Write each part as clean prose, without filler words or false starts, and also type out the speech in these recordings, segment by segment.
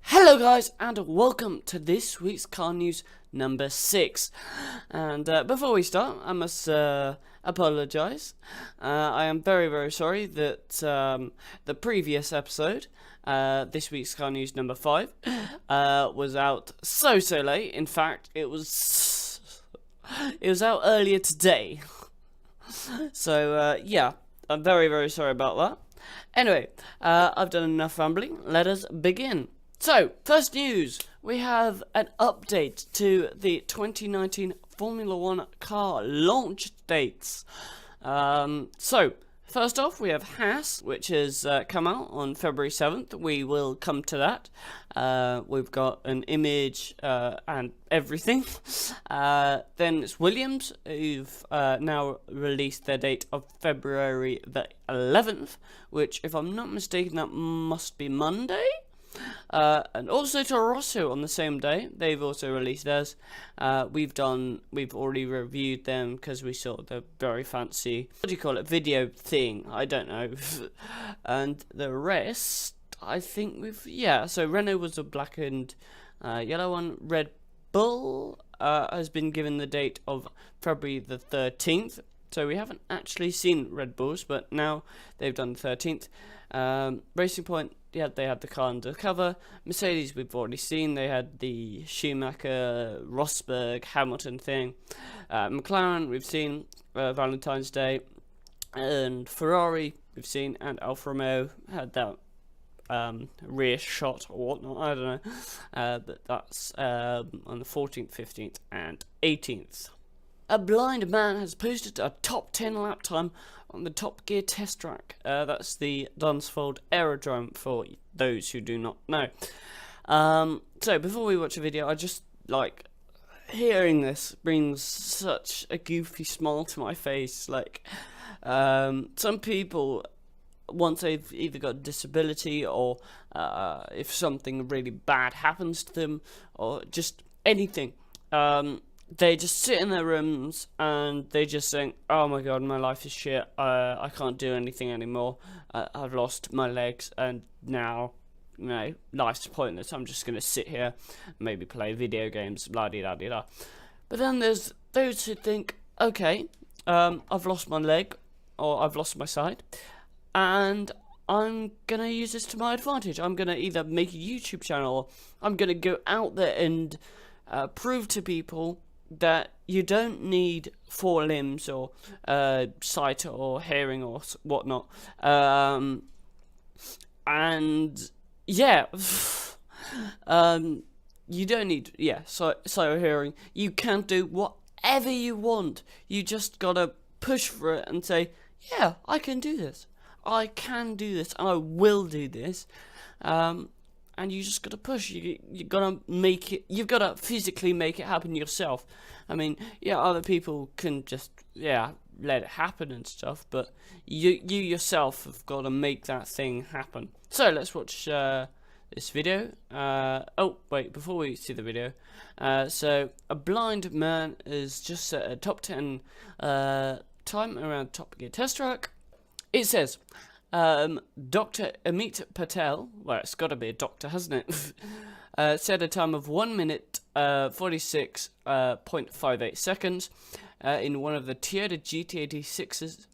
Hello guys and welcome to this week's car news number 6. And before we start, I must apologise. I am very sorry that the previous episode, this week's car news number 5, was out so late. In fact, it was out earlier today. So yeah, I'm very sorry about that. Anyway, I've done enough rambling. Let us begin. So, first news, we have an update to the 2019 Formula 1 car launch dates. So, first off, we have Haas, which has come out on February 7th. We will come to that. We've got an image and everything. Then it's Williams, who've now released their date of February the 11th, which, if I'm not mistaken, that must be Monday. And also Toro Rosso on the same day. They've also released theirs. We've already reviewed them because we saw the very fancy, what do you call it, video thing, I don't know. And the rest, I think so Renault was a black and yellow one. Red Bull has been given the date of February the 13th. So we haven't actually seen Red Bulls, but now they've done the 13th. Racing Point, yeah, they had the car undercover. Mercedes, we've already seen. They had the Schumacher, Rosberg, Hamilton thing. McLaren, we've seen Valentine's Day. And Ferrari, we've seen. And Alfa Romeo had that rear shot or whatnot, I don't know. But that's on the 14th, 15th, and 18th. A blind man has posted a top 10 lap time on the Top Gear test track. That's the Dunsfold Aerodrome, for those who do not know. So before we watch the video, I just hearing this brings such a goofy smile to my face. Some people, once they've either got a disability or if something really bad happens to them or just anything, they just sit in their rooms and they just think, oh my god, my life is shit, I can't do anything anymore, I've lost my legs and now, life's pointless, I'm just going to sit here and maybe play video games, blah-de-da-de-da. But then there's those who think, okay, I've lost my leg, or I've lost my side, and I'm going to use this to my advantage. I'm going to either make a YouTube channel, or I'm going to go out there and prove to people that you don't need 4 limbs or sight or hearing or whatnot. And yeah, you don't need sight or hearing. You can do whatever you want. You just gotta push for it and say, yeah, I can do this. I can do this, and I will do this. And you just gotta push. You gotta make it. You've gotta physically make it happen yourself. I mean, yeah, other people can just let it happen and stuff, but you yourself have got to make that thing happen. So let's watch this video. Oh wait, before we see the video, so a blind man is just set a top 10 time around Top Gear test track. It says, Dr. Amit Patel, well, it's got to be a doctor, hasn't it? Said a time of 1 minute 46.58 seconds in one of the Toyota GT86s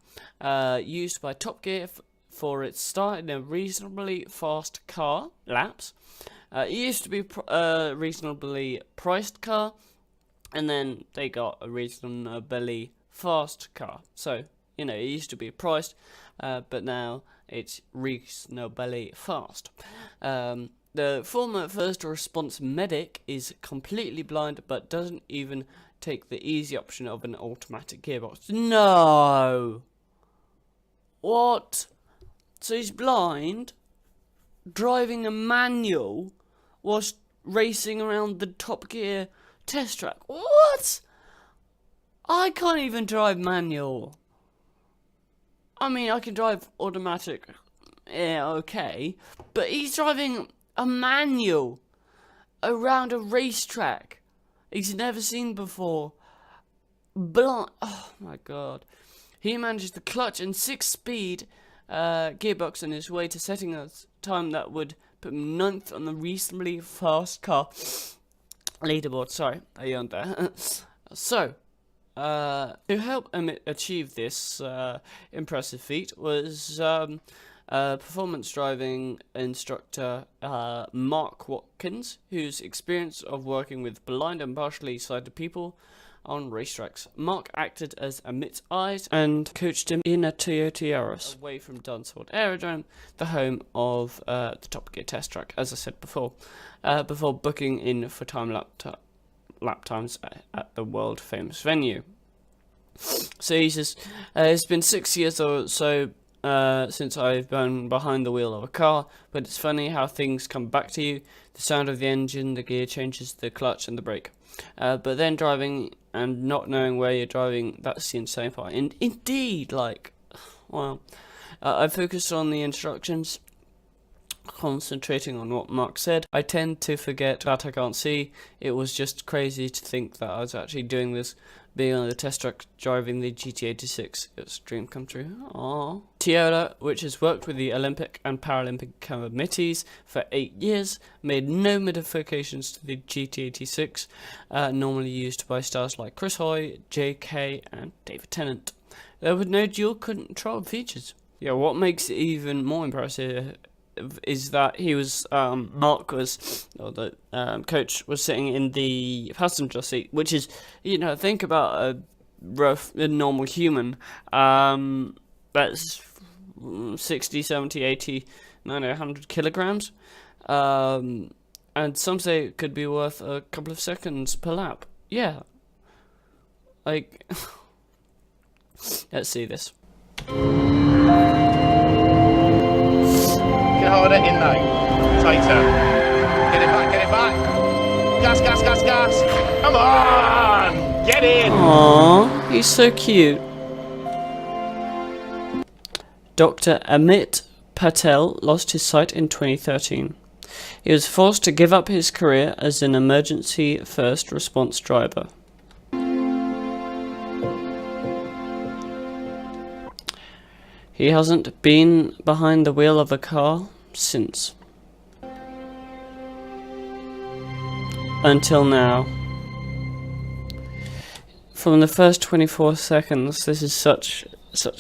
used by Top Gear for its start in a reasonably fast car laps. It used to be a reasonably priced car, and then they got a reasonably fast car. So, it used to be priced, but now it's reasonably fast. The former first response medic is completely blind, but doesn't even take the easy option of an automatic gearbox. No! What? So he's blind, driving a manual, whilst racing around the Top Gear test track. What? I can't even drive manual. I mean, I can drive automatic, yeah, okay, but he's driving a manual around a racetrack he's never seen before. Oh my god. He manages the clutch and 6-speed gearbox on his way to setting a time that would put him 9th on the reasonably fast car leaderboard. Sorry, I yawned there. So, to help Emmett achieve this impressive feat was performance driving instructor Mark Watkins, whose experience of working with blind and partially sighted people on racetracks. Mark acted as Emmett's eyes and coached him in a Toyota Yaris away from Dunsford Aerodrome, the home of the Top Gear test track, as I said before booking in for time lap times at the world famous venue. So he says, it's been 6 years or so since I've been behind the wheel of a car, but it's funny how things come back to you. The sound of the engine, the gear changes, the clutch and the brake. But then driving and not knowing where you're driving, that's the insane part. Indeed, wow. I focused on the instructions, concentrating on what Mark said. I tend to forget that I can't see. It was just crazy to think that I was actually doing this, being on the test track driving the GT86. It's a dream come true. Aww. Toyota, which has worked with the Olympic and Paralympic committees for 8 years, made no modifications to the GT86, normally used by stars like Chris Hoy, JK, and David Tennant. There were no dual control features. Yeah, what makes it even more impressive is that he was, Mark was, or the coach was sitting in the passenger seat, which is, think about a normal human, that's 60, 70, 80, 90, 100 kilograms, and some say it could be worth a couple of seconds per lap. Yeah. Let's see this. Harder in though, tighter. Get it back. Gas. Come on, get in. Aww, he's so cute. Dr. Amit Patel lost his sight in 2013. He was forced to give up his career as an emergency first response driver. He hasn't been behind the wheel of a car since. Until now. From the first 24 seconds, this is such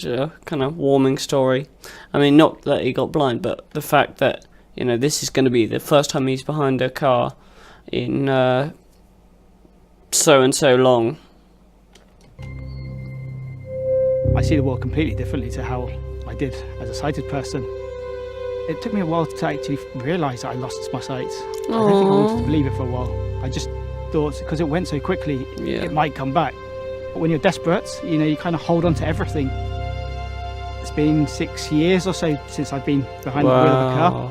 a kind of warming story. I mean, not that he got blind, but the fact that, this is going to be the first time he's behind a car in so and so long. I see the world completely differently to how I did as a sighted person. It took me a while to actually realise that I lost my sight. I don't think I wanted to believe it for a while. I just thought, because it went so quickly, it might come back. But when you're desperate, you kind of hold on to everything. It's been 6 years or so since I've been behind the wheel of a car.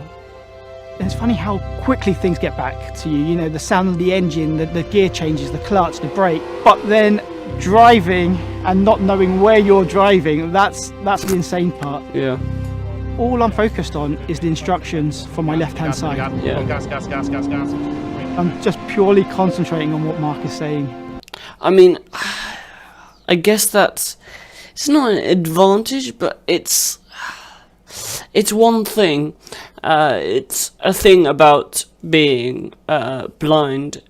And it's funny how quickly things get back to you. The sound of the engine, the gear changes, the clutch, the brake. But then driving and not knowing where you're driving, that's the insane part. Yeah. All I'm focused on is the instructions from my left-hand side. Yeah. Gas. I'm just purely concentrating on what Mark is saying. I mean, I guess it's not an advantage, but it's one thing. It's a thing about being blind.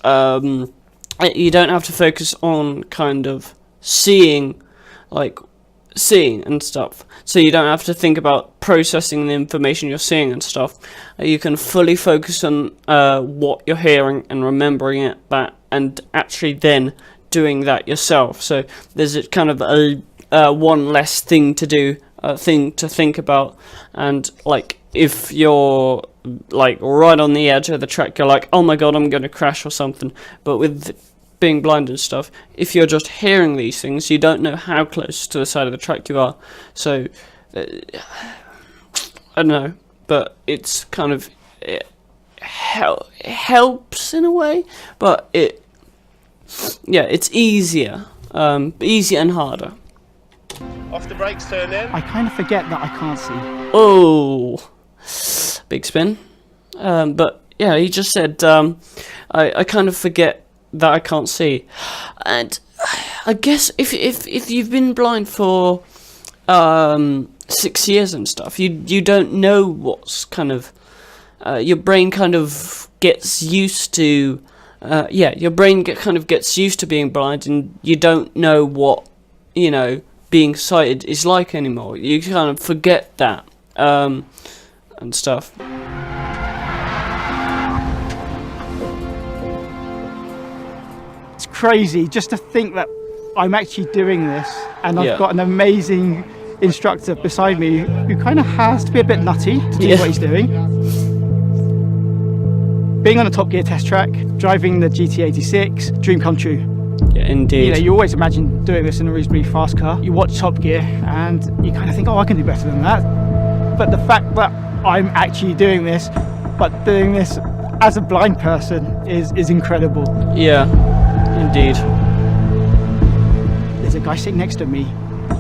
You don't have to focus on kind of seeing and stuff. So you don't have to think about processing the information you're seeing and stuff. You can fully focus on what you're hearing and remembering it, and actually then doing that yourself. So there's a kind of a one less thing to do, thing to think about. And if you're right on the edge of the track, you're like, oh my god, I'm going to crash or something. But with being blind and stuff, if you're just hearing these things, you don't know how close to the side of the track you are. So I don't know, but it's kind of it helps in a way, but it's easier and harder. Off the brakes, turn in. I kind of forget that I can't see. Oh, big spin. But yeah, he just said I kind of forget that I can't see, and I guess if you've been blind for 6 years and stuff, you don't know what's kind of your brain kind of gets used to, your brain kind of gets used to being blind, and you don't know what, being sighted is like anymore. You kind of forget that, and stuff. It's crazy just to think that I'm actually doing this, and I've Yeah. got an amazing instructor beside me who kind of has to be a bit nutty to do Yeah. what he's doing. Being on a Top Gear test track, driving the GT86, dream come true. Yeah, indeed. You always imagine doing this in a reasonably fast car. You watch Top Gear and you kind of think, oh, I can do better than that. But the fact that I'm actually doing this, but doing this as a blind person is incredible. Yeah, indeed. There's a guy sitting next to me,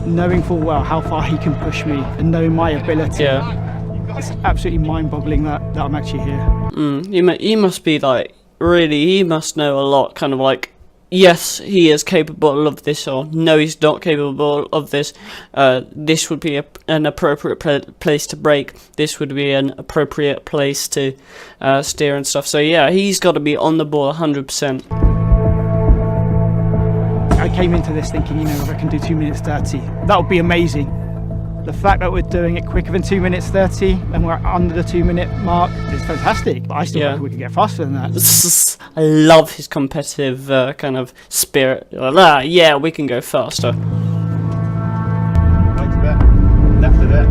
knowing full well how far he can push me and knowing my ability. Yeah. It's absolutely mind-boggling that I'm actually here. He must be like, really, he must know a lot, kind of like, yes, he is capable of this, or no, he's not capable of this. This would be an appropriate place to brake. This would be an appropriate place to steer and stuff. So yeah, he's got to be on the ball 100%. I came into this thinking, if I can do 2 minutes 30, that would be amazing. The fact that we're doing it quicker than 2 minutes 30 and we're under the 2 minute mark is fantastic. But I still reckon we could get faster than that. I love his competitive kind of spirit. Like, yeah, we can go faster. Right to there. Left to there.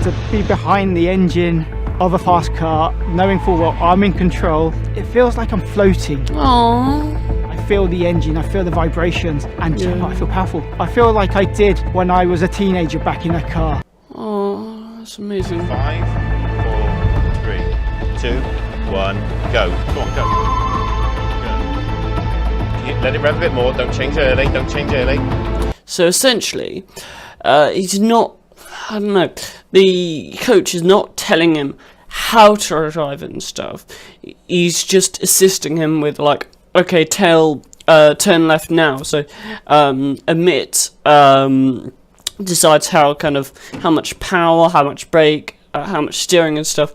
To be behind the engine of a fast car, knowing full well I'm in control, it feels like I'm floating. Aww. I feel the engine, I feel the vibrations, and do you know what? I feel powerful. I feel like I did when I was a teenager back in a car. Oh, that's amazing. 5, 4, 3, 2, 1, go. Go on, go. Let it rev a bit more. Don't change early. Don't change early. So essentially, he's not, I don't know, the coach is not telling him how to drive and stuff. He's just assisting him with, like, okay, turn left now. So Amit decides how much power, how much brake, how much steering and stuff.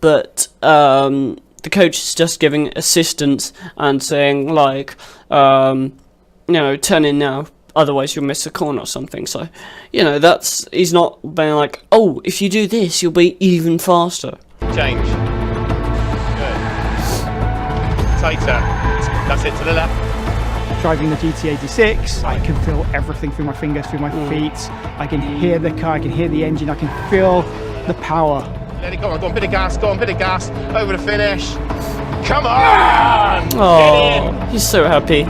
But the coach is just giving assistance and saying, like, turn in now, otherwise you'll miss a corner or something. So, he's not being like, oh, if you do this, you'll be even faster. Change. Good. Tighter. That's it, to the left. Driving the GT86, I can feel everything through my fingers, through my feet. I can hear the car, I can hear the engine, I can feel the power. Let it go on, bit of gas, bit of gas. Over the finish. Come on! Oh, he's so happy.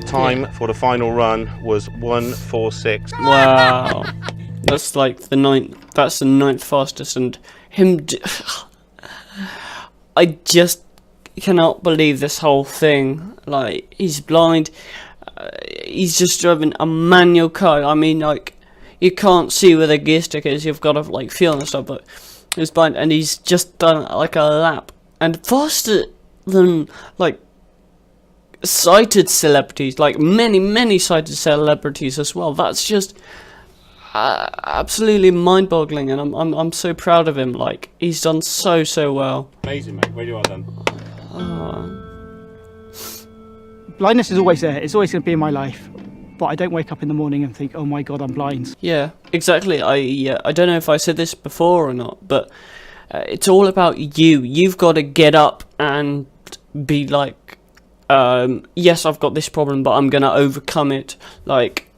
Time for the final run was 1:46. Wow. That's like the ninth fastest, and I just cannot believe this whole thing. Like, he's blind, he's just driving a manual car. I mean, like, you can't see where the gear stick is, you've got to, like, feel and stuff, but he's blind, and he's just done, like, a lap, and faster than, like, sighted celebrities, like, many sighted celebrities as well. That's just absolutely mind-boggling, and I'm so proud of him. Like, he's done so well. Amazing, mate. Where you are then? Blindness is always there, it's always going to be in my life. But I don't wake up in the morning and think, oh my god, I'm blind. Yeah, exactly. I don't know if I said this before or not, but it's all about you. You've got to get up and be like, yes, I've got this problem, but I'm going to overcome it. Like,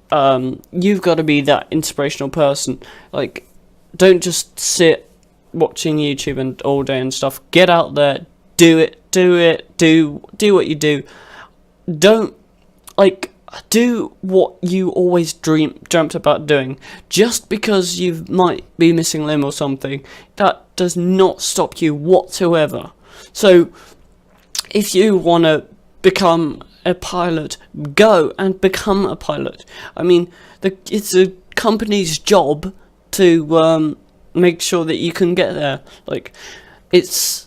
you've got to be that inspirational person. Like, don't just sit watching YouTube and all day and stuff. Get out there, do what you do. Don't, like, do what you always dreamt about doing. Just because you might be missing a limb or something, that does not stop you whatsoever. So, if you want to become a pilot, go and become a pilot. I mean, it's a company's job to make sure that you can get there. Like, it's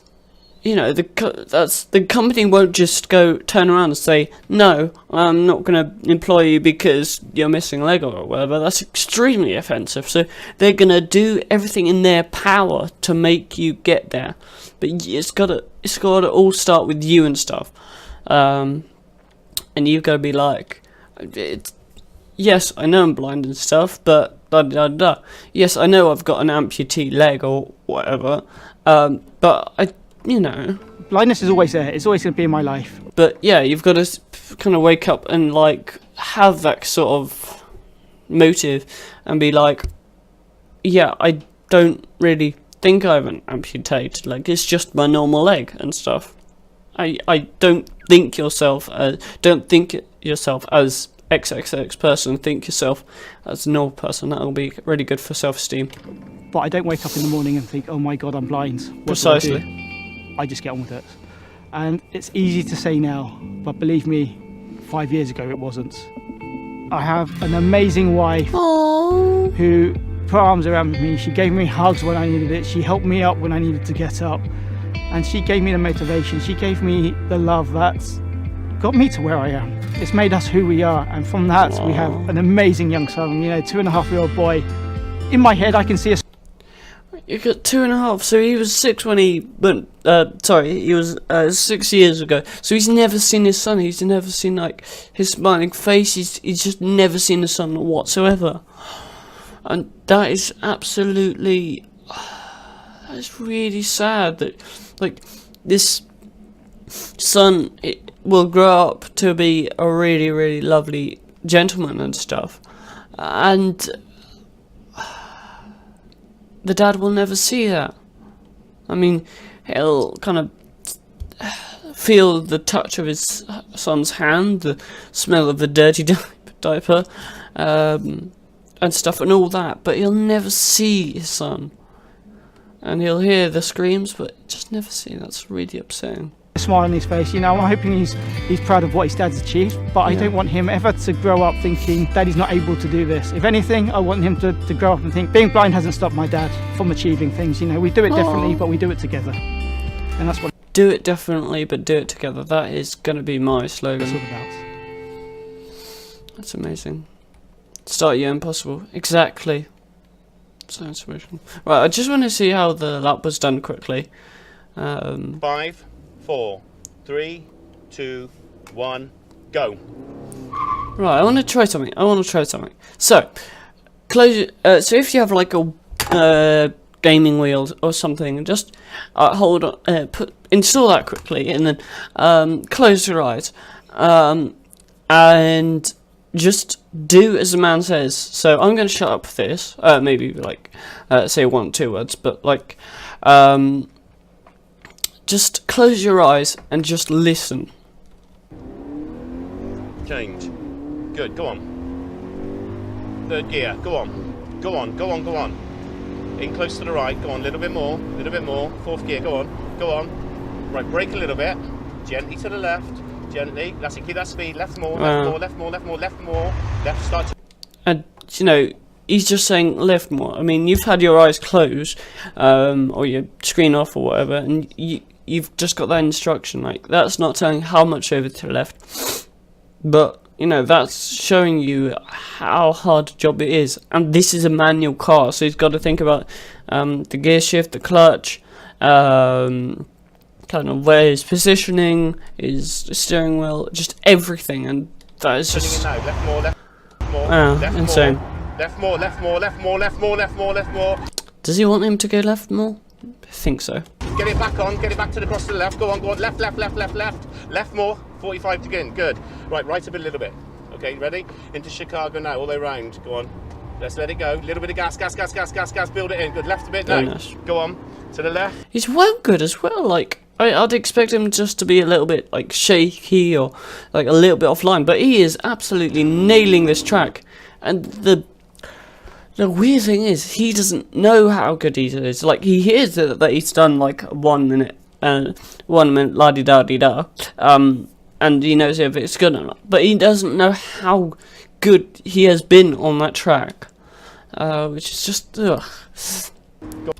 you know, the company won't just turn around and say, no, I'm not going to employ you because you're missing a leg or whatever. That's extremely offensive. So they're going to do everything in their power to make you get there. But it's got to all start with you and stuff. And you've got to be like, yes, I know I'm blind and stuff, but yes, I know I've got an amputee leg or whatever, but Blindness is always there. It's always going to be in my life. But yeah, you've got to kind of wake up and like have that sort of motive and be like, yeah, I don't really think I have an amputated leg. It's just my normal leg and stuff. I don't think yourself as XXX person. Think yourself as a normal person. That'll be really good for self-esteem. But I don't wake up in the morning and think, oh my God, I'm blind. What do I do? Precisely. I just get on with it. And it's easy to say now, but believe me, 5 years ago it wasn't. I have an amazing wife Aww. who put arms around me. She gave me hugs when I needed it. She helped me up when I needed to get up. And she gave me the motivation. She gave me the love that's got me to where I am. It's made us who we are. And from that, we have an amazing young son, 2.5-year-old boy. In my head, I can see a... You got 2.5, so he was 6 when he went, he was 6 years ago, so he's never seen his son. He's never seen like his smiling face. He's just never seen his son whatsoever. And that is absolutely, that's really sad that like this son will grow up to be a really, really lovely gentleman and stuff, and the dad will never see that. I mean, he'll kind of feel the touch of his son's hand, the smell of the dirty diaper, and stuff and all that, but he'll never see his son. And he'll hear the screams, but just never see. That's really upsetting. smile on his face. I'm hoping he's proud of what his dad's achieved, but I don't want him ever to grow up thinking Daddy's not able to do this. If anything, I want him to grow up and think being blind hasn't stopped my dad from achieving things. We do it differently, but we do it together, and that's what. Do it differently, but do it together. That is going to be my slogan. It's all about. That's amazing. Start your impossible. Exactly. So inspirational. Right, I just want to see how the lap was done quickly. 5, 4, 3, 2, 1, go. Right, I want to try something. So, close. So if you have like a gaming wheel or something, just hold on, install that quickly, and then close your eyes, and just do as the man says. So I'm going to shut up this, maybe like say 1 or 2 words, but like just close your eyes and just listen. Change. Good, go on. 3rd gear, go on. Go on, go on, go on. In close to the right, go on, a little bit more, 4th gear, go on, go on. Right, brake a little bit, gently to the left, gently, that's it, keep that speed, left more, left more, left more, left more, left more, left, start to... And, he's just saying left more. I mean, you've had your eyes closed, or your screen off or whatever, and you've just got that instruction, like, that's not telling how much over to the left, but... that's showing you how hard a job it is. And this is a manual car, so he's got to think about the gear shift, the clutch, kind of where his positioning, his steering wheel, just everything. And that is just... Left more, left more, left insane. More, left more, left more, left more, left more, left more, left more. Does he want him to go left more? I think so. Get it back on, get it back to the cross to the left, go on, left, left, left, left, left, left more, 45 to gain, good. Right a bit, a little bit. Okay, ready? Into Chicago now, all the way round, go on. Let's let it go, a little bit of gas, build it in, good, left a bit now. Nice. Go on, to the left. He's well good as well, like, I'd expect him just to be a little bit, like, shaky or, like, a little bit offline, but he is absolutely nailing this track. And the weird thing is, he doesn't know how good he is. Like, he hears that he's done, like, 1 minute, 1 minute, la-di-da-di-da, and he knows if it's good or not. But he doesn't know how good he has been on that track, which is just, ugh.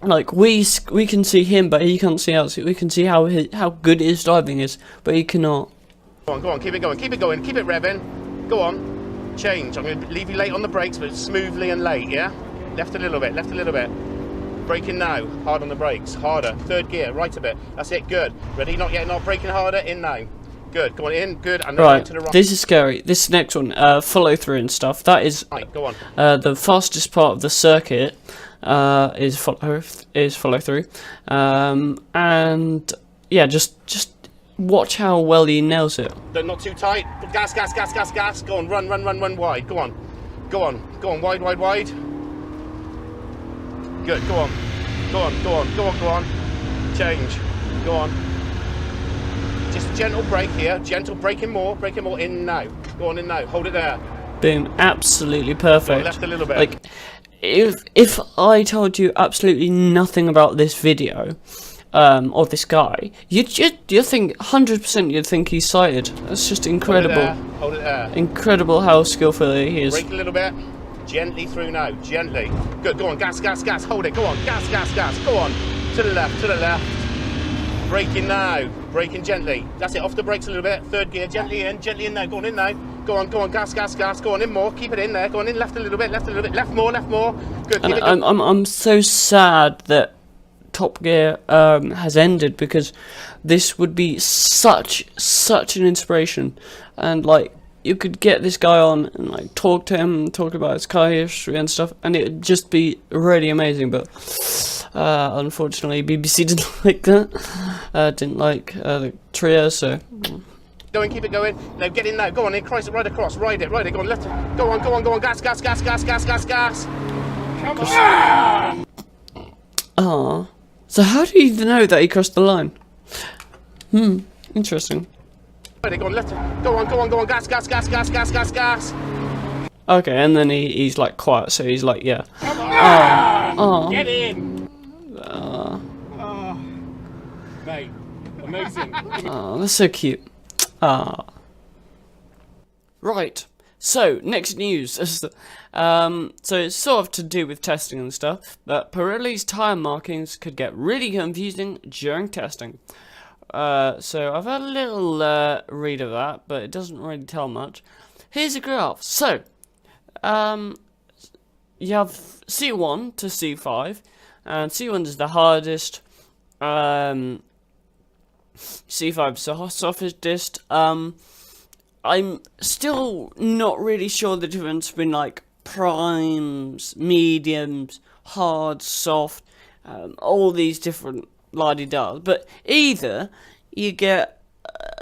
Like we can see him, but he can't see us. We can see how good his driving is, but he cannot. Go on, keep it going, keep it going, keep it revving. Go on, change. I'm going to leave you late on the brakes, but smoothly and late, yeah? Left a little bit, left a little bit. Braking now, hard on the brakes, harder. Third gear, right a bit. That's it, good. Ready? Not yet, not braking harder. In now. Good, go on in, good. And then Right, to the right. this is scary. This next one, follow through and stuff. That is Right, go on. the fastest part of the circuit. Is follow through, and yeah, just watch how well he nails it. They're not too tight. Gas, gas, gas, gas, gas. Go on, run, run, run, run wide. Go on, go on, go on, wide, wide, wide. Good, go on, go on, go on, go on, go on. Change, go on. Just a gentle brake here, gentle braking more in now. Go on in now, hold it there. Boom, absolutely Go on, perfect. left a little bit. Like, if I told you absolutely nothing about this video, or this guy, you'd think 100% you'd think he's sighted. That's just incredible. Hold it there. Incredible how skillful he is. Brake a little bit. Gently through now, gently. Good, go on, gas, gas, gas. Hold it, go on, gas, gas, gas. Go on, to the left, to the left. Braking now, braking gently. That's it, off the brakes a little bit. Third gear, gently in now. Go on in now. Go on, gas, gas, gas. Go on in more, keep it in there. Go on in, left a little bit, left more, left more. Good, keep And it I'm so sad that Top Gear has ended, because this would be such an inspiration, and like you could get this guy on and like talk to him, talk about his car history and stuff, and it would just be really amazing. But unfortunately, BBC didn't like that. Didn't like the trio, so. Going, keep it going. Now get in now. Go on in, right across. Ride it. Go on, left. Go on. Gas, gas, gas, gas, gas, gas, gas. Come on. Ah. So how do you know that he crossed the line? Interesting. Right, go on, left. Go on. Gas, gas, gas, gas, gas, gas, gas. Okay, and then he's like quiet, so he's like, yeah. Come on. Oh. Get in. Mate, amazing. Oh, that's so cute. Ah. Right. So, next news. So it's sort of to do with testing and stuff, but Pirelli's tyre markings could get really confusing during testing. So I've had a little read of that, but it doesn't really tell much. Here's a graph. So, you have C1 to C5, and C1 is the hardest, C5 is the softest. I'm still not really sure the difference between like primes, mediums, hard, soft, all these different la-di-das, but either you get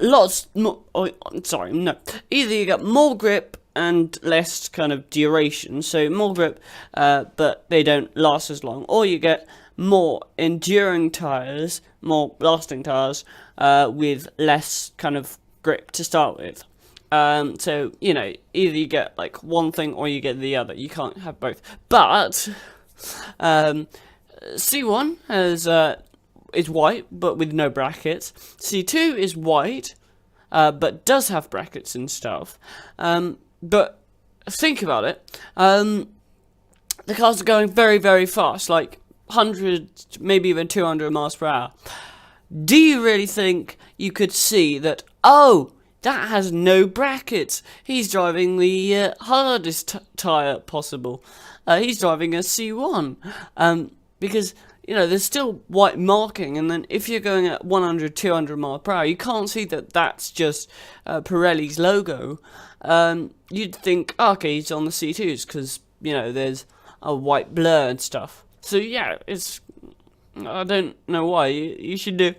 lots more, either you get more grip and less kind of duration, so more grip, but they don't last as long, or you get more enduring tyres, more lasting tyres, with less kind of grip to start with. So, you know, either you get like one thing or you get the other. You can't have both. But C1 is white but with no brackets. C2 is white but does have brackets and stuff. But think about it. The cars are going very, very fast, like 100, maybe even 200 miles per hour. Do you really think you could see that, oh, that has no brackets? He's driving the hardest tyre possible. He's driving a C1. Because, you know, there's still white marking, and then if you're going at 100, 200 miles per hour, you can't see that that's just Pirelli's logo. You'd think, oh, okay, he's on the C2s, because, you know, there's a white blur and stuff. So, yeah, I don't know why. You should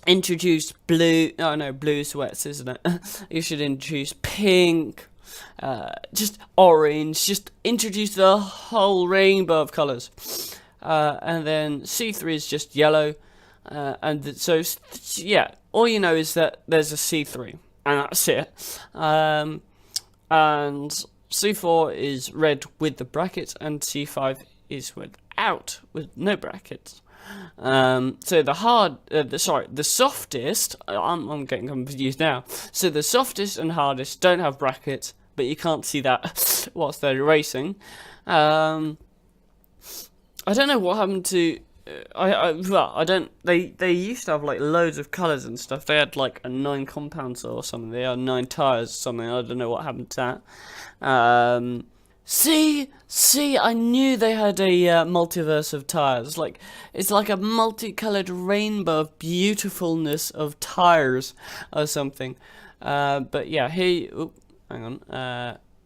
introduce blue. Oh no, blue sweats, isn't it? You should introduce pink, just orange. Just introduce the whole rainbow of colours. And then C3 is just yellow. And so yeah, all you know is that there's a C3, and that's it. And C4 is red with the brackets, and C5 is without, with no brackets. So the softest, I'm getting confused now. So the softest and hardest don't have brackets, but you can't see that whilst they're racing. I don't know what happened to. I don't. They used to have like loads of colours and stuff. They had like a 9 compounds or something. They had 9 tyres or something. I don't know what happened to that. See, I knew they had a multiverse of tyres. Like, it's like a multicoloured rainbow of beautifulness of tyres or something. But yeah, here, hang on.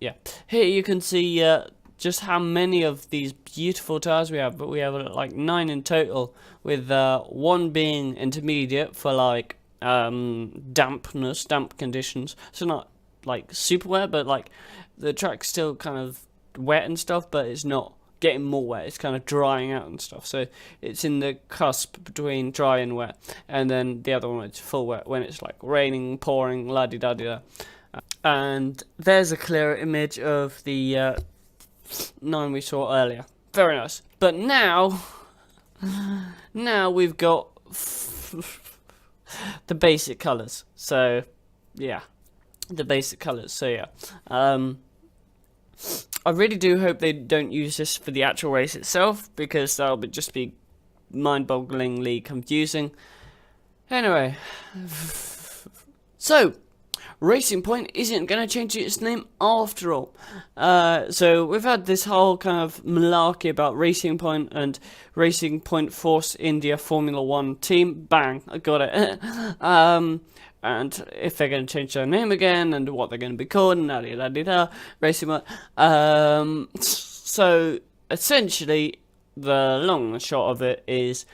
Yeah, here you can see just how many of these beautiful tyres we have. But we have like 9 in total, with 1 being intermediate for like damp conditions. So not like super wet, but like the track's still kind of wet and stuff, but it's not getting more wet. It's kind of drying out and stuff. So it's in the cusp between dry and wet. And then the other one is full wet when it's like raining, pouring, la di da di da. And there's a clearer image of the 9 we saw earlier. Very nice. But now we've got the basic colours. So yeah, the basic colours. So yeah, I really do hope they don't use this for the actual race itself, because that'll just be mind-bogglingly confusing. Anyway, so Racing Point isn't going to change its name after all. So we've had this whole kind of malarkey about Racing Point and Racing Point Force India Formula 1 team. Bang, I got it. And if they're going to change their name again, and what they're going to be called, and da-da-da-da, Racing Point. So essentially, the long and short of it is,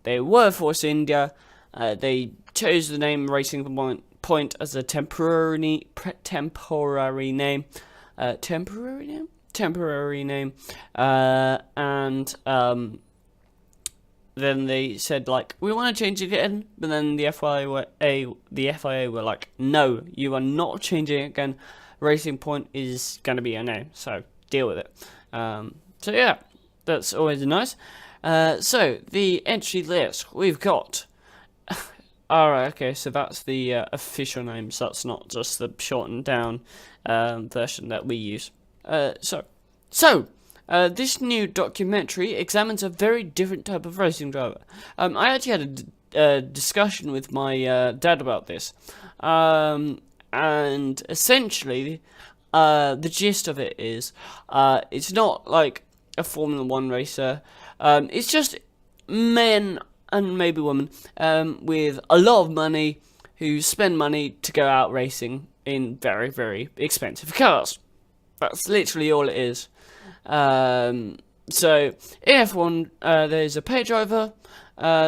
they were Force India. They chose the name Racing Point as a temporary name. And then they said, like, we want to change it again, but then the FIA were like, no, you are not changing it again. Racing Point is going to be your name, so deal with it. So yeah, that's always nice. So the entry list we've got. Alright, okay, so that's the official name, so that's not just the shortened down version that we use. So this new documentary examines a very different type of racing driver. I actually had a discussion with my dad about this, and essentially, the gist of it is, it's not like a Formula 1 racer, it's just men and maybe women with a lot of money who spend money to go out racing in very, very expensive cars. That's literally all it is. So in F1, there's a pay driver.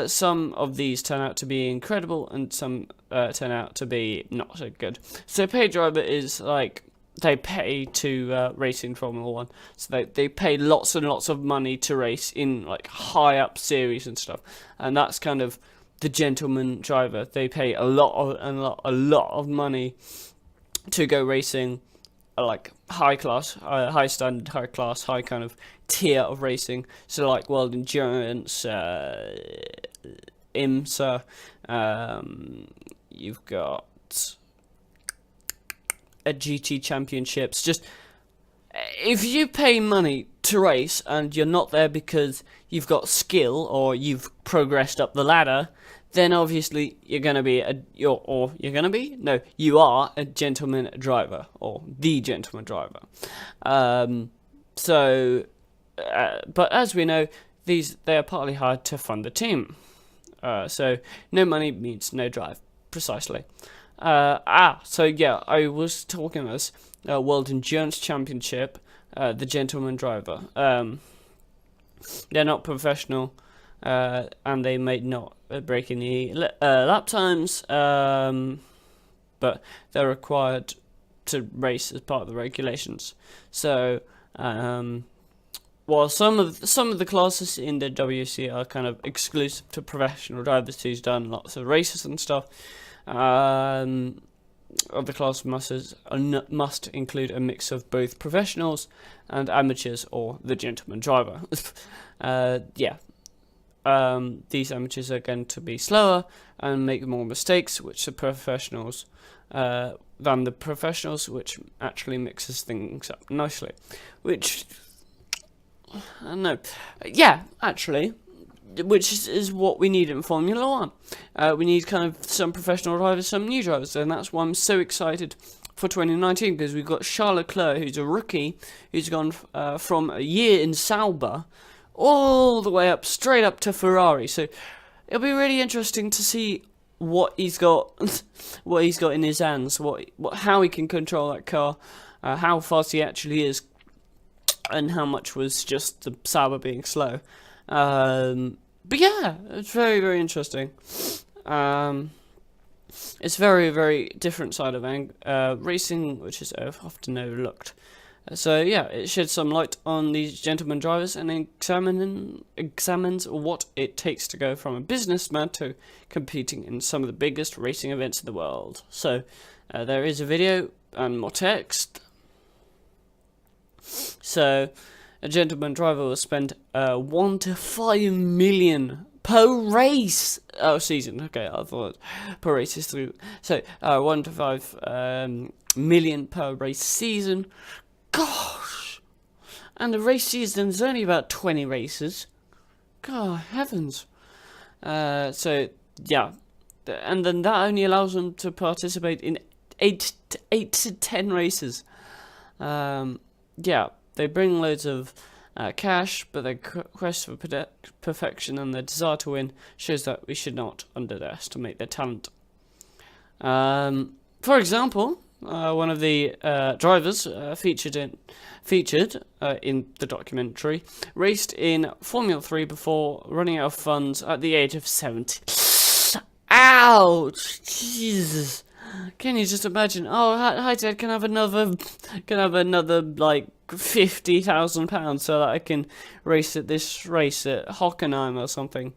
Some of these turn out to be incredible, and some turn out to be not so good. So pay driver is like, they pay to race in Formula 1. So they pay lots and lots of money to race in like high up series and stuff. And that's kind of the gentleman driver. They pay a lot of money to go racing, like high class, high standard, high class, high kind of tier of racing. So like World Endurance, IMSA, you've got a GT Championships. Just, if you pay money to race and you're not there because you've got skill or you've progressed up the ladder, then obviously you are a gentleman driver, or the gentleman driver. But as we know, they are partly hired to fund the team. So no money means no drive, precisely. So yeah, I was talking about this World Endurance Championship, the gentleman driver. They're not professional, and they may not break any lap times, but they're required to race as part of the regulations. So, while some of the classes in the WC are kind of exclusive to professional drivers who's done lots of races and stuff, other class must include a mix of both professionals and amateurs, or the gentleman driver. These amateurs are going to be slower and make more mistakes, which the professionals than the professionals, which actually mixes things up nicely. Which no. Yeah, actually, which is what we need in Formula One. We need kind of some professional drivers, some new drivers, and that's why I'm so excited for 2019, because we've got Charles Leclerc, who's a rookie, who's gone from a year in Sauber all the way up, straight up to Ferrari. So it'll be really interesting to see what he's got, what he's got in his hands, how he can control that car, how fast he actually is, and how much was just the Sauber being slow. But yeah, it's very, very interesting. It's very, very different side of racing, which is often overlooked. So yeah, it sheds some light on these gentlemen drivers and examines what it takes to go from a businessman to competing in some of the biggest racing events in the world. So there is a video and more text. So a gentleman driver will spend 1 to 5 million per race. Oh, season. Okay, I thought per race is through. So 1 to 5 million per race season. Gosh, and the race season is only about 20 races. God heavens. So yeah, and then that only allows them to participate in 8 to 10 races. Yeah, they bring loads of cash, but their quest for perfection and their desire to win shows that we should not underestimate their talent. For example, one of the drivers featured in the documentary raced in Formula 3 before running out of funds at the age of 70. Ouch! Jesus! Can you just imagine? Oh, hi Dad, can I have another like £50,000 so that I can race at this race at Hockenheim or something?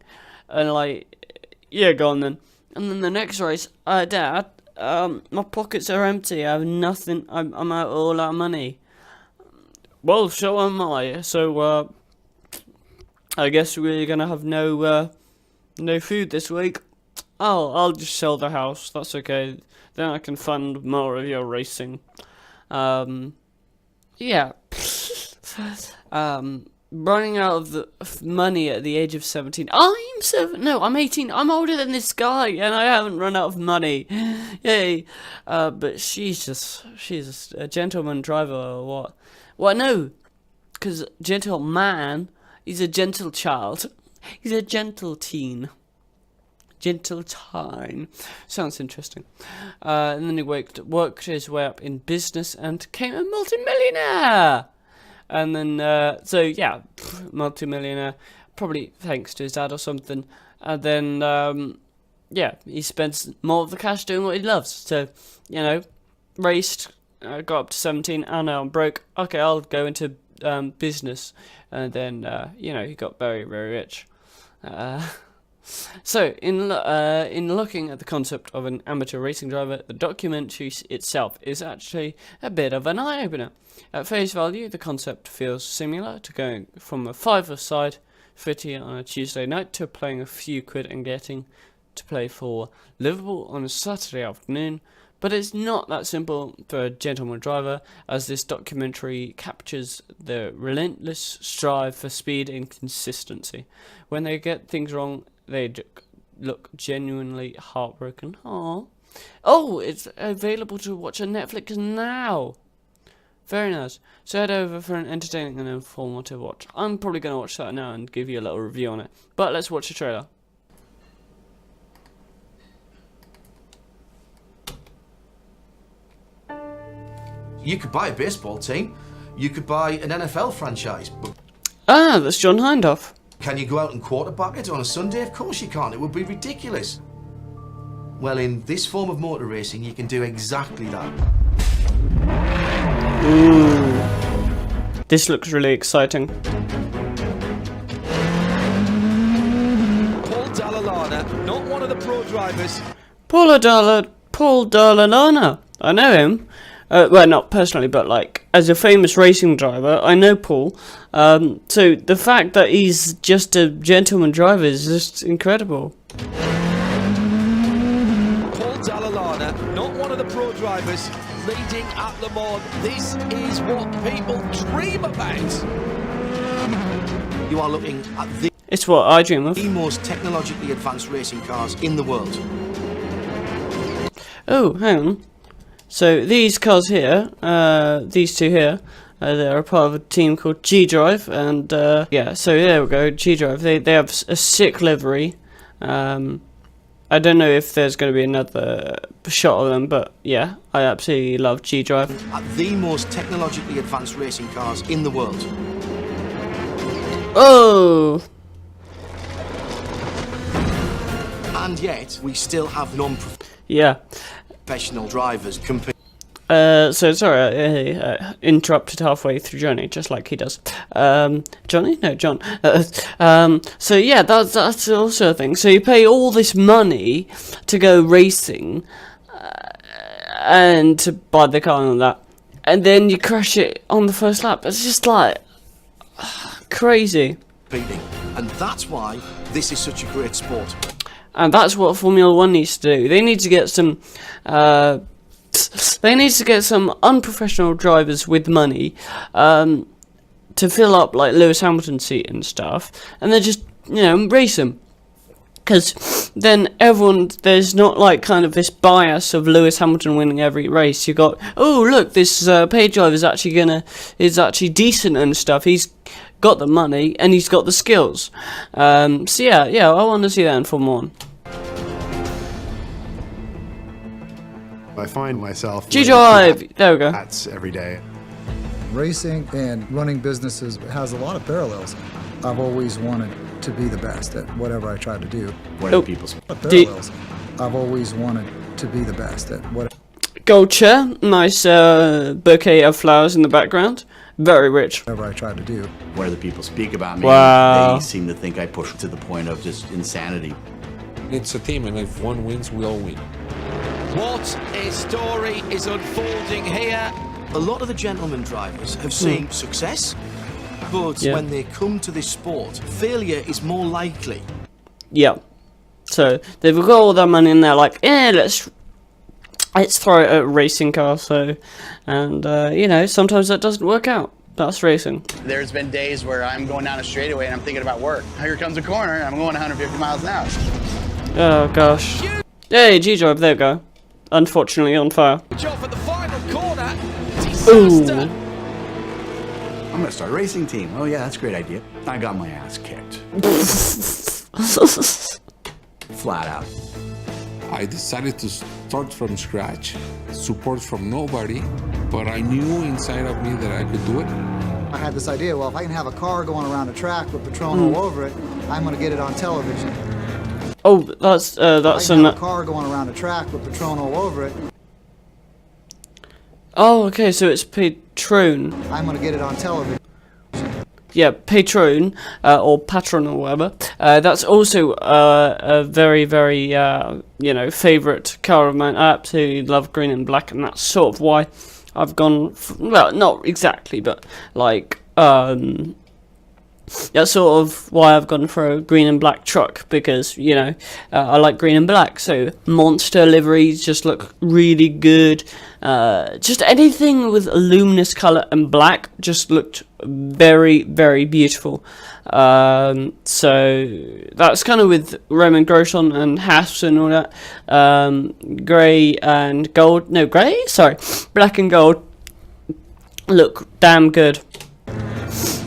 And like, yeah, go on then. And then the next race, Dad, my pockets are empty. I have nothing. I'm all out of money. Well, so am I. So I guess we're gonna have no food this week. I'll just sell the house. That's okay. Then I can fund more of your racing. Yeah. Running out of the money at the age of 17. I'm 18. I'm older than this guy, and I haven't run out of money. Yay. But she's a gentleman driver or what? Well, no, because gentleman, he's a gentle child. He's a gentle teen. Gentle teen. Sounds interesting. And then he worked his way up in business and became a multi-millionaire. And then, so yeah, multi-millionaire, probably thanks to his dad or something. And then, yeah, he spends more of the cash doing what he loves. So, you know, raced, got up to 17, and now I'm broke. Okay, I'll go into business. And then, you know, he got very, very rich. So, in looking at the concept of an amateur racing driver, the documentary itself is actually a bit of an eye-opener. At face value, the concept feels similar to going from a five-a-side footy on a Tuesday night to playing a few quid and getting to play for Liverpool on a Saturday afternoon, but it's not that simple for a gentleman driver, as this documentary captures the relentless strive for speed and consistency. When they get things wrong, they look genuinely heartbroken. Oh, it's available to watch on Netflix now. Very nice. So head over for an entertaining and informative watch. I'm probably going to watch that now and give you a little review on it. But let's watch the trailer. You could buy a baseball team. You could buy an NFL franchise. But that's John Hindhaugh. can you go out and quarterback it on a Sunday? Of course you can't. It would be ridiculous. Well, in this form of motor racing, you can do exactly that. Ooh. This looks really exciting. Paul Dallalana, not one of the pro drivers. Paul Dallalana. I know him. Well, not personally, but like as a famous racing driver, I know Paul. So the fact that he's just a gentleman driver is just incredible. Paul Dallalana, not one of the pro drivers, leading at Le Mans. This is what people dream about. you are looking at It's what I dream of. the most technologically advanced racing cars in the world. Oh, hang on. So these cars here, these two here, they're a part of a team called G-Drive, and yeah, so there we go, G-Drive. They have a sick livery. I don't know if there's going to be another shot of them, but yeah, I absolutely love G-Drive. At the most technologically advanced racing cars in the world. Oh! And yet, we still have Yeah. non-professional drivers competing. So sorry, I interrupted halfway through Johnny, just like he does. Johnny? No, John. So yeah, that's also a thing. So you pay all this money to go racing, and to buy the car and all that, and then you crash it on the first lap. It's just like crazy. And that's why this is such a great sport. And that's what Formula One needs to do. They need to get some. They need to get some unprofessional drivers with money to fill up like Lewis Hamilton's seat and stuff, and then just, you know, race them. Because then there's not like kind of this bias of Lewis Hamilton winning every race. You got, oh look, this paid driver is actually decent and stuff. He's got the money and he's got the skills. So yeah, I want to see that in Formula One. I find myself G-Drive! There we go. That's every day. Racing and running businesses has a lot of parallels. I've always wanted to be the best at whatever I try to do. What are the people's Parallels. I've always wanted to be the best at what. Gold chair, nice bouquet of flowers in the background. Very rich. Whatever I try to do. what do the people speak about me? Wow. They seem to think I push to the point of just insanity. It's a team, and if one wins, we all win. What a story is unfolding here. A lot of the gentleman drivers have seen success, but Yeah. when they come to this sport, failure is more likely. Yeah. So they've got all that money in there, like, let's throw it at a racing car. So, and you know, sometimes that doesn't work out. That's racing. There's been days where I'm going down a straightaway and I'm thinking about work. Here comes a corner and I'm going 150 miles an hour. Oh gosh. Hey, G-Drive, there we go. Unfortunately on fire. Job at the final corner. Ooh. Disaster. I'm gonna start a racing team. Oh yeah, that's a great idea. I got my ass kicked. Flat out. I decided to start from scratch, support from nobody, but I knew inside of me that I could do it. I had this idea, well, if I can have a car going around a track with Patron all over it, I'm going to get it on television. Oh, that's If I can have a an. car going around a track with Patron all over it, Oh, okay, so it's Patron. I'm going to get it on television. Yeah, Patron, or Patron or whatever. That's also a very, very, you know, favourite car of mine. I absolutely love green and black, and that's sort of why I've gone, well, not exactly, but, like, that's sort of why I've gone for a green and black truck, because, you know, I like green and black, so monster liveries just look really good. Just anything with a luminous colour and black just looked very, very beautiful. So that's kind of with Roman Grosjean and Haas and all that. Grey and gold, no, grey? Sorry, black and gold look damn good.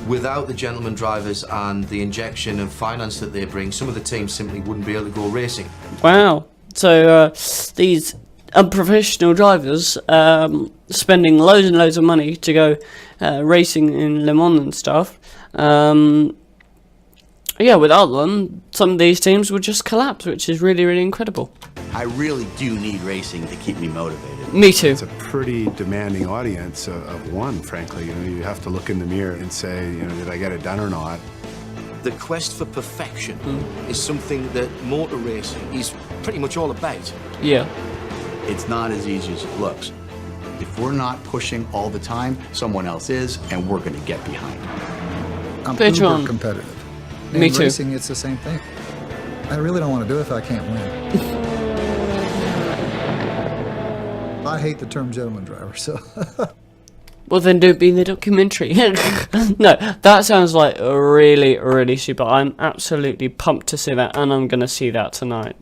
Without the gentleman drivers and the injection of finance that they bring, some of the teams simply wouldn't be able to go racing. Wow. So these unprofessional drivers spending loads and loads of money to go racing in Le Mans and stuff. Yeah, without them, some of these teams would just collapse, which is really, really incredible. I really do need racing to keep me motivated. Me too. It's a pretty demanding audience of one, frankly. You know, you have to look in the mirror and say, you know, did I get it done or not? The quest for perfection is something that motor racing is pretty much all about. Yeah. It's not as easy as it looks. If we're not pushing all the time, someone else is, and we're gonna get behind. I'm Patron. uber competitive. Me In too. racing, it's the same thing. I really don't want to do it if I can't win. I hate the term gentleman driver, so Well, then don't be in the documentary. No, that sounds like really, really super. I'm absolutely pumped to see that, and I'm going to see that tonight.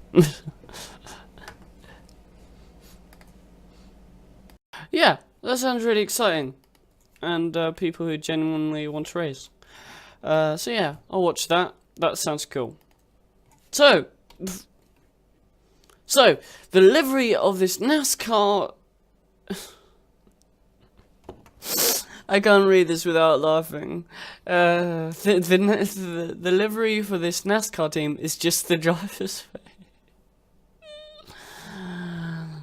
Yeah, that sounds really exciting. And people who genuinely want to race. So yeah, I'll watch that. That sounds cool. So, the livery of this NASCAR... I can't read this without laughing. The livery for this NASCAR team is just the driver's face.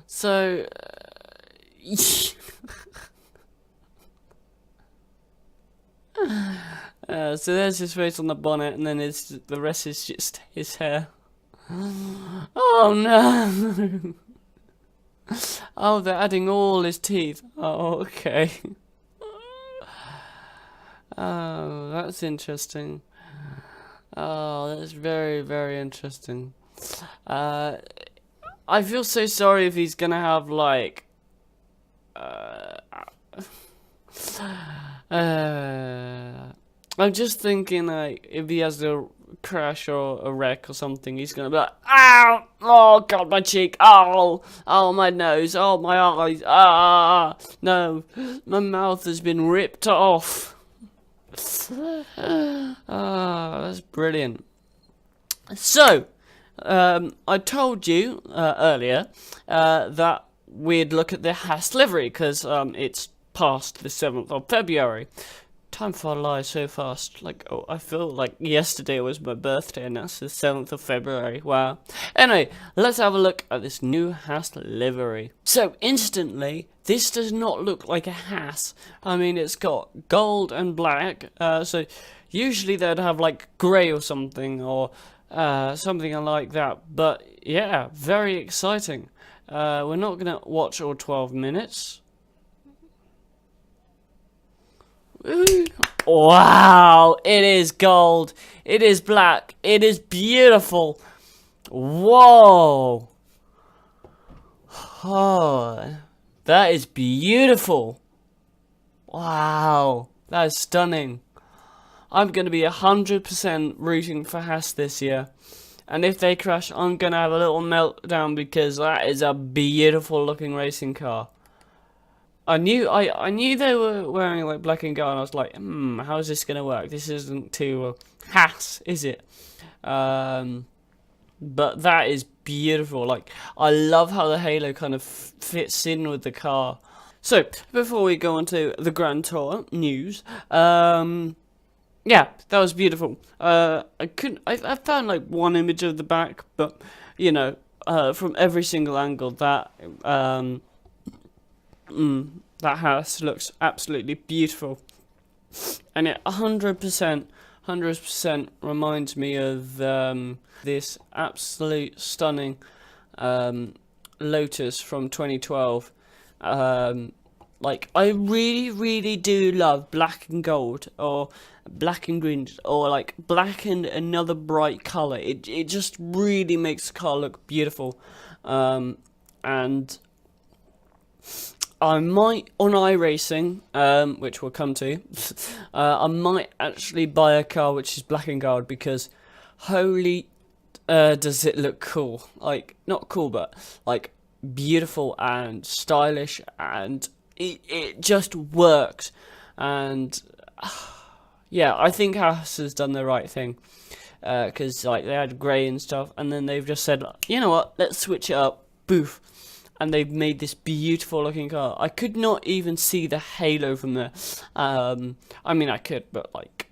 So... so there's his face on the bonnet, and then the rest is just his hair. Oh no! Oh, they're adding all his teeth. Oh, okay. Oh, that's interesting. Oh, that's very, very interesting. I feel so sorry if he's gonna have like I'm just thinking like if he has a crash or a wreck or something, he's gonna be like, ow, oh god, my cheek, oh my nose, oh my eyes, no, my mouth has been ripped off. That's brilliant. So, I told you earlier that we'd look at the Haas livery because it's past the 7th of February. Time flies so fast. Like, oh, I feel like yesterday was my birthday and that's the 7th of February. Wow. Anyway, let's have a look at this new Haas livery. So, instantly, this does not look like a Haas. I mean, it's got gold and black. So, usually they'd have like grey or something or something like that. But, yeah, very exciting. We're not going to watch all 12 minutes. Wow, it is gold, it is black, it is beautiful. Whoa. Oh, that is beautiful. Wow, that is stunning. I'm going to be 100% rooting for Haas this year. And if they crash, I'm going to have a little meltdown because that is a beautiful looking racing car. I knew they were wearing like black and gold, and I was like, how is this gonna work? This isn't too Haas, is it? But that is beautiful. Like, I love how the halo kind of fits in with the car. So before we go on to the Grand Tour news, yeah, that was beautiful. I found like one image of the back, but you know, from every single angle, that that house looks absolutely beautiful, and it 100% reminds me of this absolute stunning Lotus from 2012. Like, I really do love black and gold, or black and green, or like black and another bright color. It just really makes the car look beautiful. And I might, on iRacing, which we'll come to, I might actually buy a car which is black and gold, because holy does it look cool. Like, not cool, but like beautiful and stylish, and it just works. And yeah, I think Haas has done the right thing, because like they had grey and stuff, and then they've just said, you know what, let's switch it up, boof. And they've made this beautiful looking car. I could not even see the halo from there. I mean, I could, but like,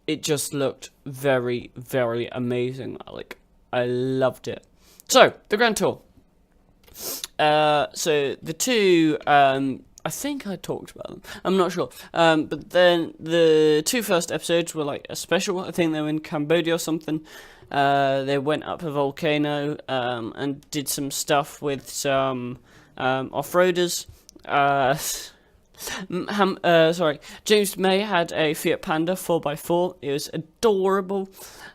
it just looked very, very amazing. Like, I loved it. So, the Grand Tour. So, the two, I think I talked about them. I'm not sure. But then the two first episodes were like a special. I think they were in Cambodia or something. They went up a volcano and did some stuff with some off-roaders. James May had a Fiat Panda 4x4. It was adorable.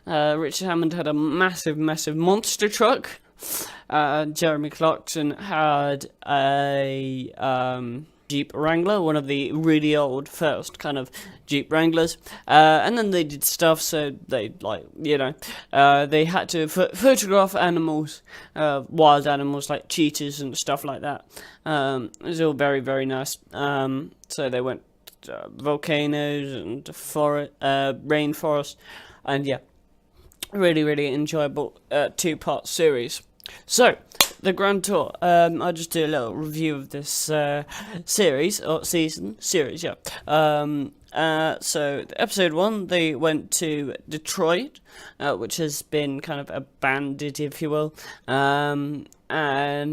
Richard Hammond had a massive monster truck. Jeremy Clarkson had a Jeep Wrangler, one of the really old first kind of Jeep Wranglers, and then they did stuff, so they, like, you know, they had to photograph animals, wild animals like cheetahs and stuff like that. It was all very, very nice. So they went to volcanoes and rainforest, and yeah, really, really enjoyable 2-part series. So, the Grand Tour. I'll just do a little review of this series, yeah. So, episode 1, they went to Detroit, which has been kind of abandoned, if you will. And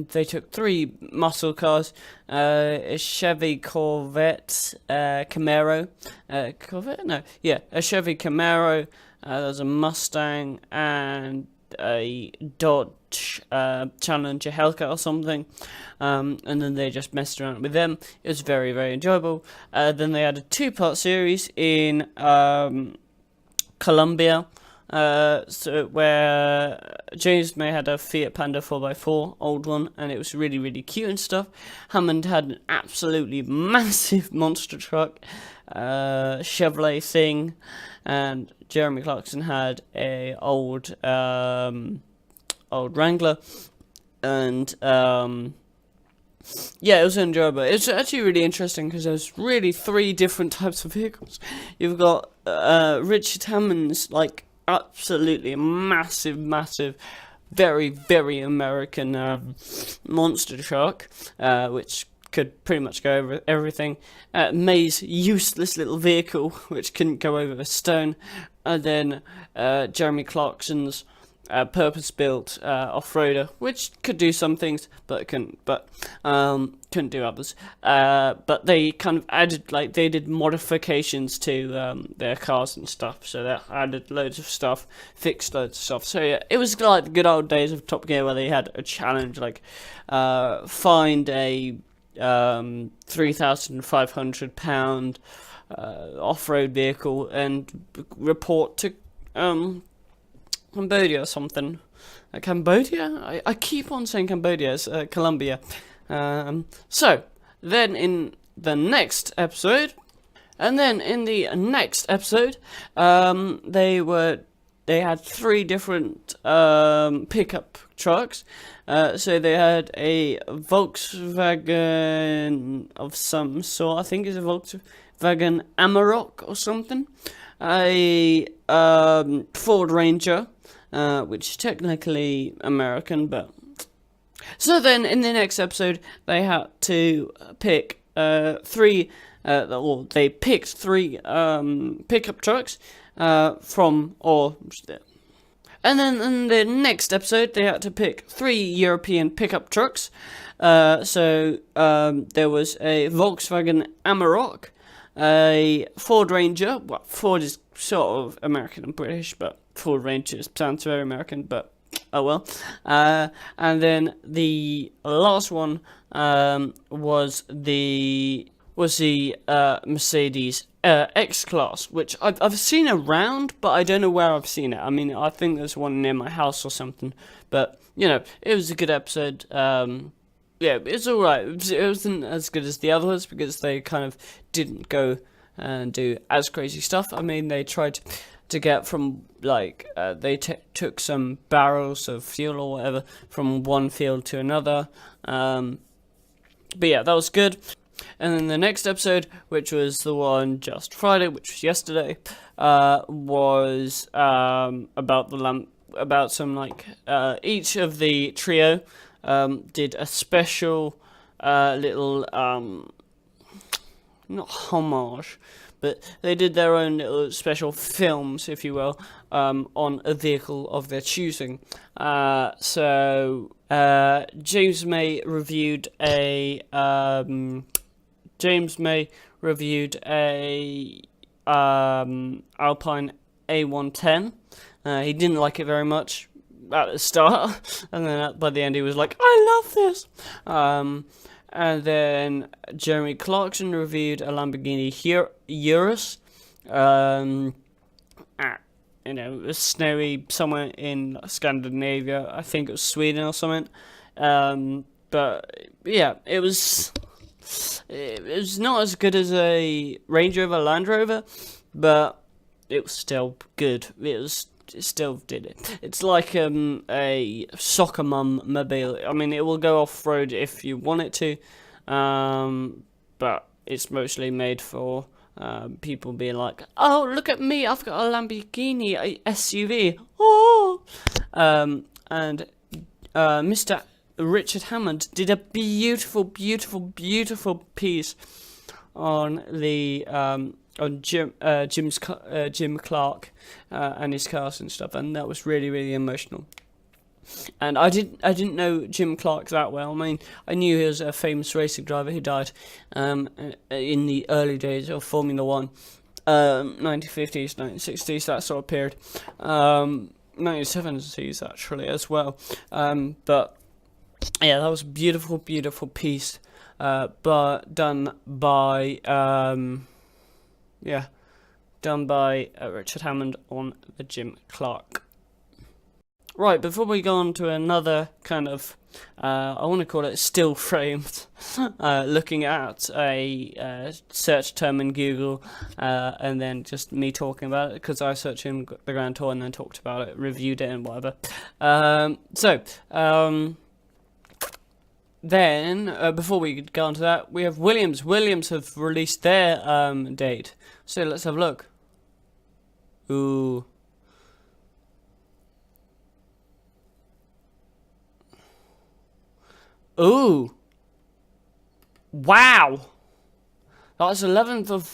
they took 3 muscle cars, a Chevy Corvette Camaro. A Chevy Camaro. There's a Mustang and a Dodge Challenger Hellcat or something, and then they just messed around with them. It was very, very enjoyable. Then they had a 2-part series in Colombia, where James May had a Fiat Panda 4x4, old one, and it was really, really cute and stuff. Hammond had an absolutely massive monster truck, Chevrolet thing, and Jeremy Clarkson had a old Wrangler, and yeah, it was enjoyable. It's actually really interesting because there's really 3 different types of vehicles. You've got Richard Hammond's like absolutely massive, very, very American monster truck, which could pretty much go over everything. May's useless little vehicle, which couldn't go over a stone, and then Jeremy Clarkson's purpose-built off-roader, which could do some things, but couldn't do others. But they kind of added, like, they did modifications to their cars and stuff, so they added loads of stuff, fixed loads of stuff. So yeah, it was like the good old days of Top Gear, where they had a challenge, like find a 3,500 pound off-road vehicle and report to Cambodia or something. Cambodia? I keep on saying Cambodia. It's Colombia. So then in the next episode, they had 3 different pickup trucks. So they had a Volkswagen of some sort, I think it's a Volkswagen Amarok or something, a Ford Ranger, which is technically American, but... So then, in the next episode, they had to pick 3, they picked 3 pickup trucks and then in the next episode, they had to pick 3 European pickup trucks. So there was a Volkswagen Amarok, a Ford Ranger. Well, Ford is sort of American and British, but Ford Ranger sounds very American, but oh well. And then the last one was the Mercedes X-Class, which I've seen around, but I don't know where I've seen it. I mean, I think there's one near my house or something, but, you know, it was a good episode. Yeah, it's alright. It wasn't as good as the others, because they kind of didn't go and do as crazy stuff. I mean, they tried to get from, like, they took some barrels of fuel or whatever from one field to another. But yeah, that was good. And then the next episode, which was the one just Friday, which was yesterday, was about some, like, each of the trio did a special little, not homage, but they did their own little special films, if you will, on a vehicle of their choosing. So James May reviewed a Alpine A110. He didn't like it very much at the start, and then by the end he was like, I love this. And then Jeremy Clarkson reviewed a Lamborghini Urus. You know, it was snowy somewhere in Scandinavia. I think it was Sweden or something. But yeah, it was It was not as good as a Range Rover, Land Rover, but it was still good. It still did it. It's like a soccer mum mobile. I mean, it will go off-road if you want it to, but it's mostly made for people being like, oh, look at me, I've got a Lamborghini a SUV. Oh! And Mr. Richard Hammond did a beautiful, beautiful, beautiful piece on the on Jim Clark and his cars and stuff, and that was really, really emotional. And I didn't know Jim Clark that well. I mean, I knew he was a famous racing driver who died in the early days of Formula One, 1950s, 1960s, that sort of period, 1970s actually as well. But yeah, that was a beautiful, beautiful piece, but done by Richard Hammond on the Jim Clark. Right, before we go on to another kind of, I want to call it still framed, looking at a search term in Google, and then just me talking about it, because I searched in the Grand Tour and then talked about it, reviewed it and whatever. Then, before we go on to that, we have Williams. Williams have released their date. So let's have a look. Ooh. Ooh. Wow. That's 11th of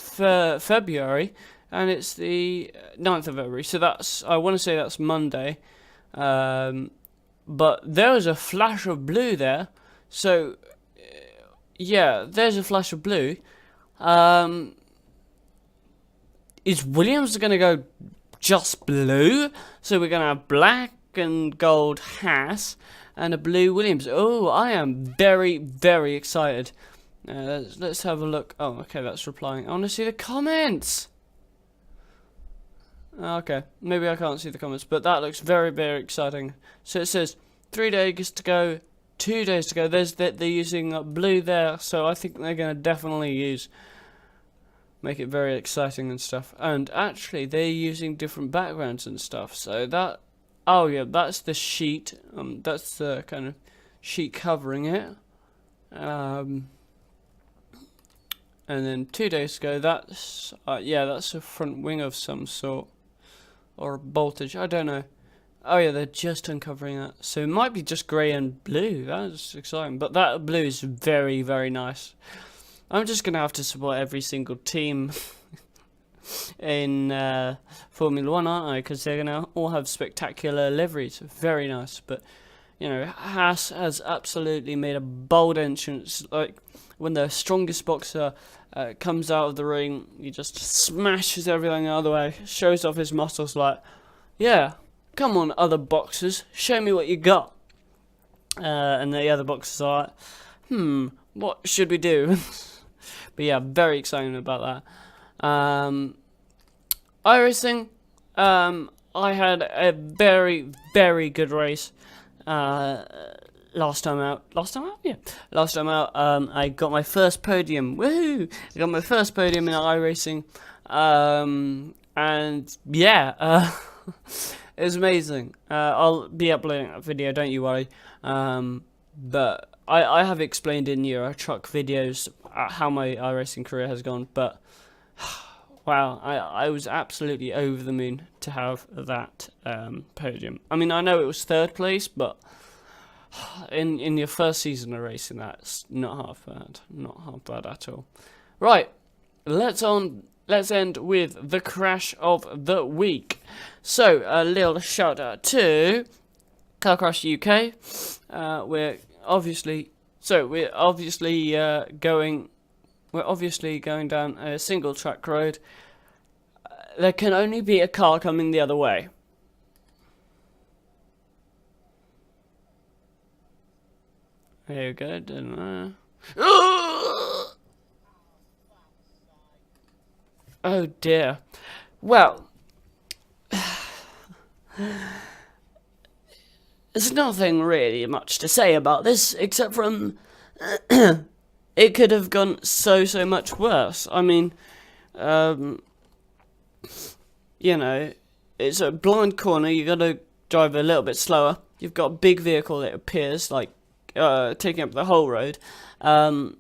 February, and it's the 9th of February. So that's, I want to say that's Monday. But there was a flash of blue there. So, yeah, there's a flash of blue. Is Williams going to go just blue? So we're going to have black and gold Haas and a blue Williams. Oh, I am very, very excited. Let's have a look. Oh, okay, that's replying. I want to see the comments. Okay, maybe I can't see the comments, but that looks very, very exciting. So it says 3 days to go, 2 days to go. They're using blue there, so I think they're going to definitely make it very exciting and stuff. And actually, they're using different backgrounds and stuff. So that, oh yeah, that's the sheet. That's the kind of sheet covering it. And then 2 days ago, that's yeah, that's a front wing of some sort, or a voltage. I don't know. Oh yeah, they're just uncovering that. So it might be just grey and blue. That's exciting. But that blue is very, very nice. I'm just going to have to support every single team in Formula 1, aren't I? Because they're going to all have spectacular liveries. Very nice. But, you know, Haas has absolutely made a bold entrance. Like, when the strongest boxer comes out of the ring, he just smashes everything out of the way. Shows off his muscles like, yeah, come on, other boxers. Show me what you got. And the other boxers are like, what should we do? But yeah, very excited about that. iRacing, I had a very, very good race last time out. Yeah. Last time out, I got my first podium. Woohoo! I got my first podium in iRacing. And yeah, it was amazing. I'll be uploading that video, don't you worry. But I have explained in Euro Truck videos how my iRacing career has gone, but wow, I was absolutely over the moon to have that podium. I mean, I know it was third place, but in your first season of racing, that's not half bad at all. Right, let's end with the crash of the week. So a little shout out to Car Crash UK. We're obviously going down a single track road. There can only be a car coming the other way. There you go. Oh dear. Well, there's nothing really much to say about this, except from it could have gone so much worse. I mean, you know, it's a blind corner. You got to drive a little bit slower. You've got a big vehicle, it appears, like taking up the whole road. But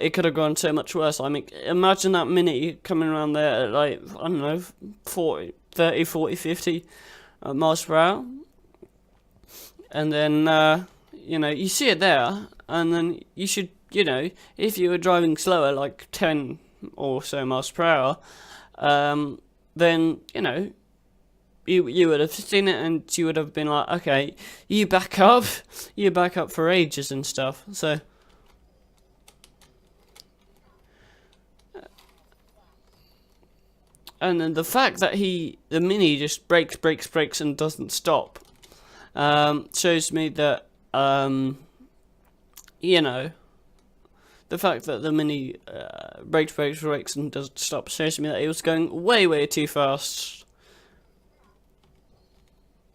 it could have gone so much worse. I mean, imagine that Mini coming around there at, like, I don't know, 30, 40, 50 miles per hour. And then, you know, you see it there, and then you should, you know, if you were driving slower, like 10 or so miles per hour, then, you know, you would have seen it, and you would have been like, okay, you back up for ages and stuff. So, and then the fact that the Mini just brakes and doesn't stop, shows me that, you know, the fact that the Mini brakes and doesn't stop shows me that it was going way too fast.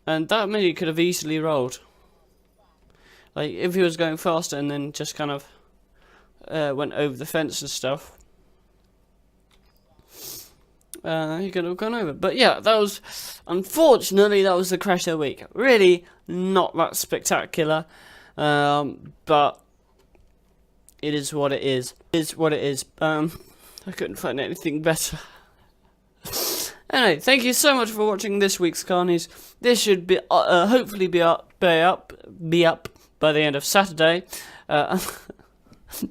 And that Mini could have easily rolled. Like, if he was going faster and then just kind of went over the fence and stuff, he could have gone over. But yeah, unfortunately, that was the crash of the week. Really not that spectacular, but it is what it is. It is what it is. I couldn't find anything better. Anyway, thank you so much for watching this week's Car News. This should be hopefully be up by the end of Saturday.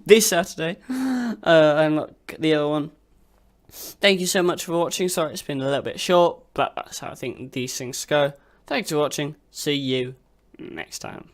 This Saturday, and not the other one. Thank you so much for watching. Sorry it's been a little bit short, but that's how I think these things go. Thanks for watching. See you next time.